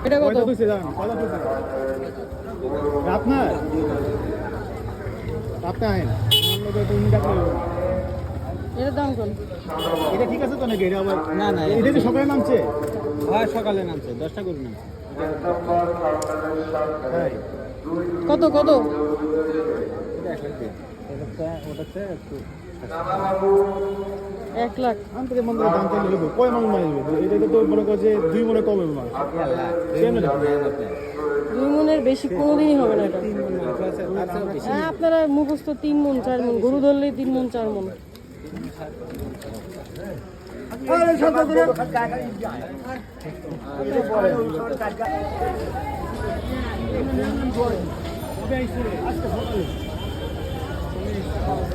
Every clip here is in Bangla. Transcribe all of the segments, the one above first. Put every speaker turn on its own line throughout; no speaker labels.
এটা কত?
আপনার আপনি আইন
এটার দাম কোন?
এটা ঠিক আছে তো নাকি? এটা আবার
না না,
এটা কি সকালে নামছে?
হয় সকালে নামছে, 10টা করে নামছে।
তাই
কত কত?
ওটাতে একটু
1 লাখ।
আমি তো মন্দিরে দাম চাইলে নেবো কয় মানুষ মারা যাবে? এটা তো মনে করছে 2 মনে কম হবে মাছ।
দুই মনের বেশি কোনোদিনই হবে না এটা। হ্যাঁ, আপনারা মুখস্থ 3 মন 4 মন, গরু ধরলেই 3 মন 4 মন।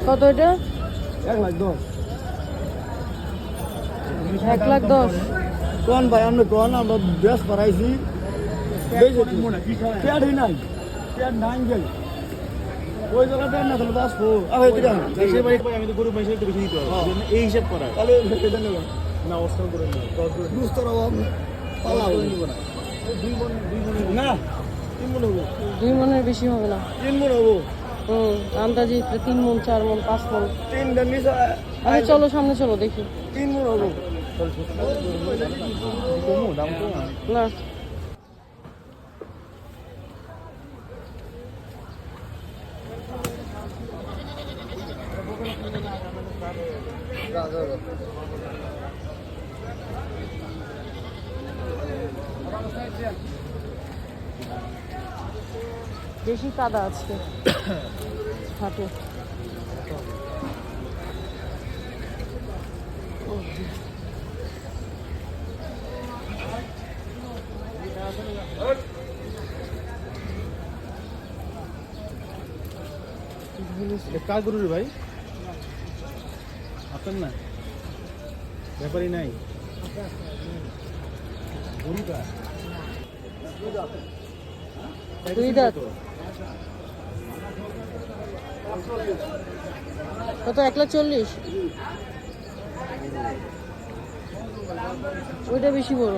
কত এটা?
1,10,000
1,10,000।
কোন ভাই আমরা কোন আমরা বেশ পারাইছি পেয়ারই নাই পেয়ার নাই গেল ওই জায়গা পেয়ার না তাহলে বাঁচবো দেশের বাড়ি আমি তো গরু পয়সা একটু বেশি দিতে হবে এই হিসাব করা তাহলে এটা নেব না অস্ত্র করে না বুঝতে পারবো নিব না 2 মন না 3 মন হবো
2 মনের বেশি হবে না।
3 মন হবো
আন্দাজি 3 মন 4 মন 5 মন।
3 দেন নিছে
আরে চলো সামনে চলো দেখি।
3 মন হবো কমো দাম কম
না বেশি কাদা আজকে হাটে।
কাজ করুন রে ভাই আপনার না ব্যাপারই নাই
দুই দাঁত কত? 1,40,000। ওইটা বেশি বড়।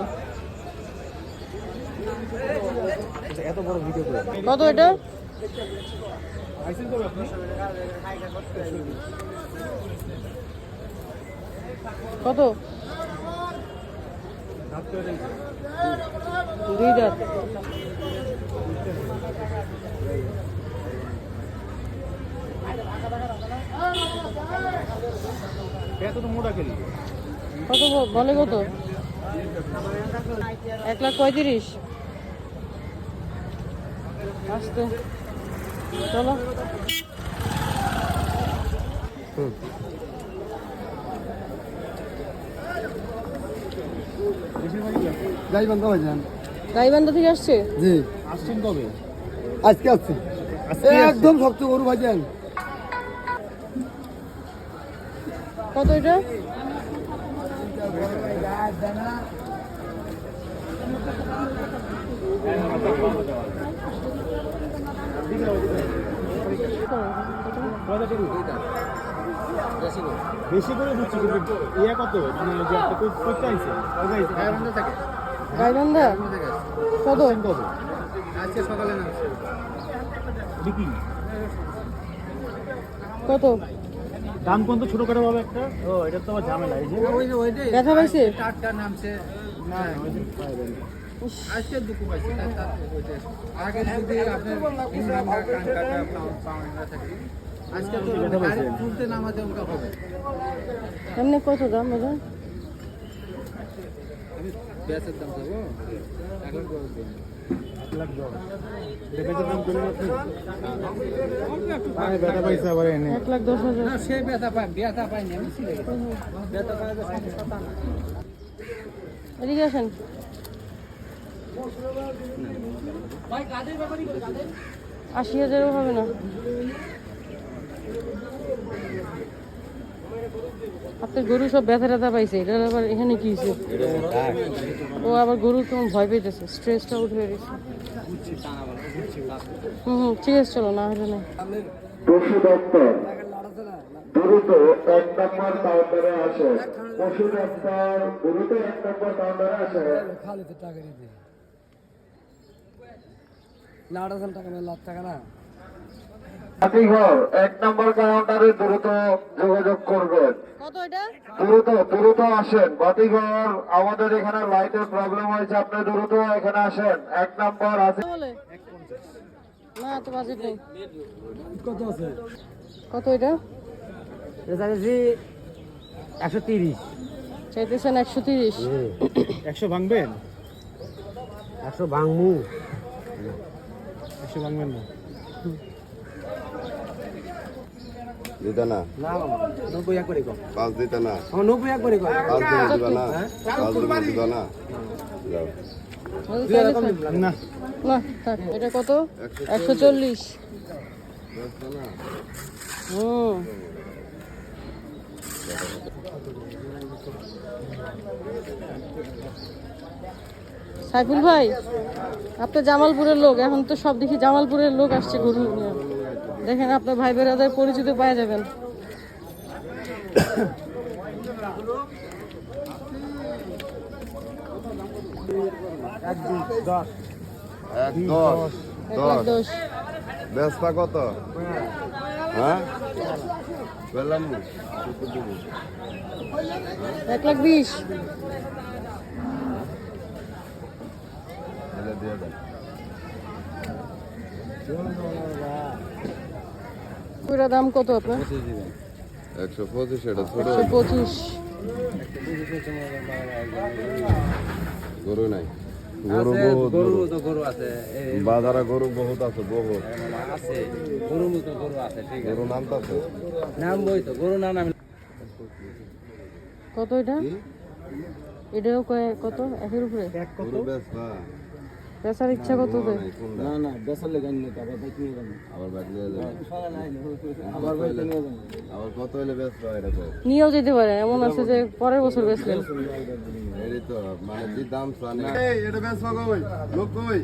এত বড় ভিডিও করে
কত এটা?
আইসেন কবে আপনি
কত? 2 দাঁত।
এত তো মোটা খেলি
কত বলে? কত? 1,35,000। আসতে চলো।
গাইবান্ধা ভাইজান
গাইবান্ধা থেকে আসছে?
জি আসছেন কবে? আজকে আসছে একদম শক্ত গরু ভাইজান
কত এটা?
বেশি করে দিচ্ছি কিন্তু ইয়া কত মানে যে একটা করতে আইছে গাইবান্ধা থেকে
গাইবান্ধা কত?
কত
আজকে সকালে নামছে।
বিক্রি
কত?
দাম কোন তো ছোট করে পাবে একটা ও এটা তো আমার ঝামেলা এই যে
ব্যথা পাইছে?
টাটকা নামছে
না ওই যে পাইবেন
আজকে দুঃখ পাইছে। আগে যদি আপনার ইনকাম কান কাটা পাওয়া থাকে, আজকে তো ডাইরেক্ট তুলতে নামাতে ওটা হবে।
এমনি কত দাম এটা?
আমি ব্যাসের দাম দেবো এখন করে দিন।
1,10,000 দেখে দাম করে আপনি আরে বেটা পয়সা আবার এনে
1,10,000।
না সে ব্যথা পায়, ব্যথা পাইনি আমি ছিলে ব্যথা পায় তো সমস্যা না।
এদিকে আসেন। 80,000ও হবে না। আপনার গরু সব ব্যথা ট্যাথা পাইছে, এটা আবার এখানে কি হয়েছে? ও আবার গরু কেমন ভয় পেয়েছে, স্ট্রেসটা উঠে গেছে। ঠিক আছে চলো, না হলে না।
পশু দপ্তর দ্রুত 1 নম্বর কাউন্টারে আসে। পশু দপ্তর দ্রুত 1 নম্বর কাউন্টারে আসে। বাতিঘর 1 নম্বর কাউন্টারে দ্রুত যোগাযোগ করবেন।
কত এটা?
দ্রুত আসেন বাতিঘর, আমাদের এখানে লাইটের প্রবলেম হয়েছে, আপনি দ্রুত এখানে আসেন। 1 নম্বর আছে।
বলে না তো বাজেট নেই।
কত আছে?
কত এটা?
এটা চাইছি 130।
চাইতেছেন 130।
100 ভাঙবেন? 100 ভাঙমু। 100 ভাঙবেন না?
দিতা না
না মামা 90 এক করে কম।
5 দিতা না
আমার 90 এক করে কম।
5 দিবা না 5 দিবা না যাও
না
না থাক। এটা কত? 140। হুম। সাইফুল ভাই, আপনি জামালপুরের লোক, এখন তো সব দেখি জামালপুরের লোক আসছে গরু নিয়ে। দেখেন আপনার ভাই বেড়াদের পরিচিত পাওয়া যাবেন।
এক 10
1,10,000।
বেচটা কত হ্যাঁ বললাম
1,20,000।
তাহলে দিয়ে দেন
পুরা দাম কত আপনার?
125 এটা ছোট
125।
গরু নাই গরু বহুত
গরু আছে
বাজারে গরু বহুত আছে বহুত
আছে গরুর মতো গরু আছে ঠিক
গরু নামতাছে
নাম বই তো গরু না নাম
কত এটা? এটাও কত? একের উপরে?
গরু বেচবা
বেচার ইচ্ছা কত?
না না বেসার লেগে আনলে তো আবার বাইক নিয়ে যাবেন।
আবার ব্যাগ দিয়ে যাবে
আবার বাইক নিয়ে যাবেন।
আবার কত হইলে বেচবা এটা কো
নিয়েও যেতে পারে, এমন আছে যে পরের বছর বেচলেন।
এই তো মানে যে দাম জানে এই এটা বেচবা কই লোক কই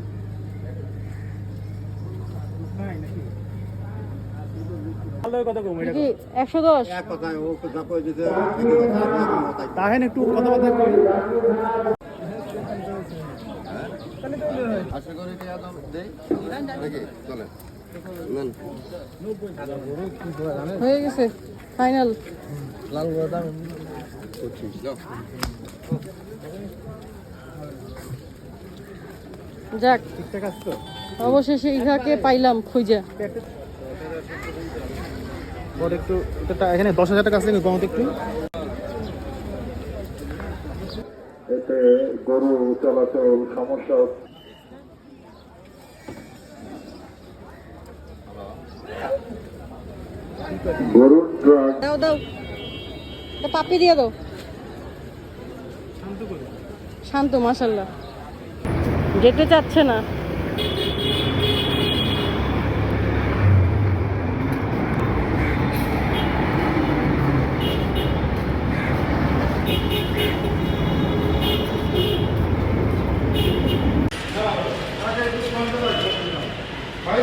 ভালো কথা কম এটা।
কি 110?
তাহেন একটু কথাবার্তা কই।
আশা করি এটা দাম দেই নাকি চলে নেন
হয়ে গেছে ফাইনাল।
লাল গড়া দাম
25 যাও
যাক,
ঠিকঠাক আছে তো?
অবশেষে ইহাকে পাইলাম খুঁজা।
বড় একটু এটা এখানে 10,000 টাকা আছে নাকি কমাতে একটু?
এতে গরু চলাচল সমস্যা হচ্ছে। গরুর ট্রাক
দাও দাও, এটা পাপি দিয়ে দাও। শান্ত, মাশাল্লাহ। যেতে চাচ্ছে না।
ভাই